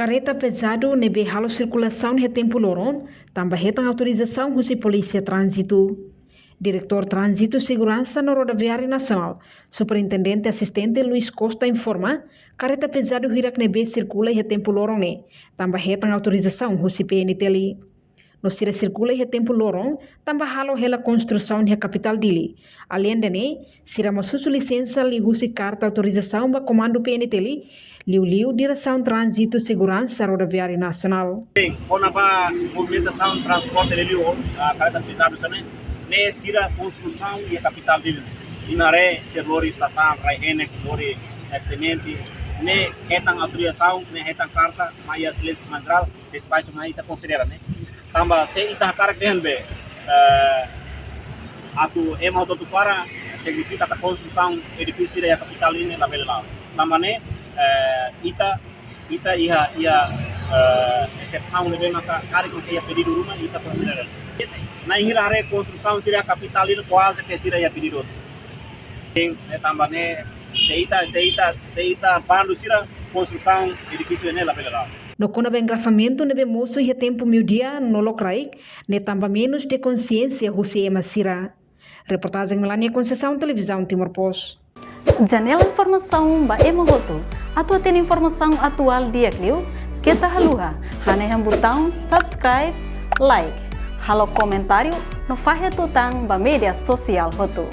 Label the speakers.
Speaker 1: Carreta pesado nebe halo circulação no tempo loron, também retam autorização russa polícia trânsito. Diretor Trânsito e Segurança na Rodoviária Nacional, Superintendente Assistente Luiz Costa informa, carreta pesado hirak nebe circula e tempo loron ne, também retam autorização russa PNTL. No sira circula e tempo loron, também halo hela construção na capital dele. Além de ne, sira masusu licença li russa carta autorização ba comando PNTL, liu direção Trânsito e Segurança Rodoviária Nacional.
Speaker 2: Quando a movimentação de transporte de Liu, a carreta pesada também, ne sira construção e a capital dele. Inaré, serlori sasan, raihene, lori semente, ne retam autorização, ne retam carta, mas a silêncio mandral, espaço mais está considera, né? Também se está caracterizando bem, atu emauto tu para significa a construção edifício da capital dele na bela lá. Também ita ia exceção de uma cara que ia pedir rumah ita considerar. Na hira construção seria a capital dele quase que seria pedido. Também seita bando seria construção edifício nela bela lá.
Speaker 1: No kona ben grafamento nebe moço e tempo meu dia no locraik, ne tamba menos de consciência José Masira. Reportagem Melania Conceição, Televisão Timor-Post.
Speaker 3: Janela informação ba Emogoto. Atua tem informação atual dia Clio. Kita haluha, haneham botão subscribe, like, halo comentário no faixa tutang ba media sosial hotu.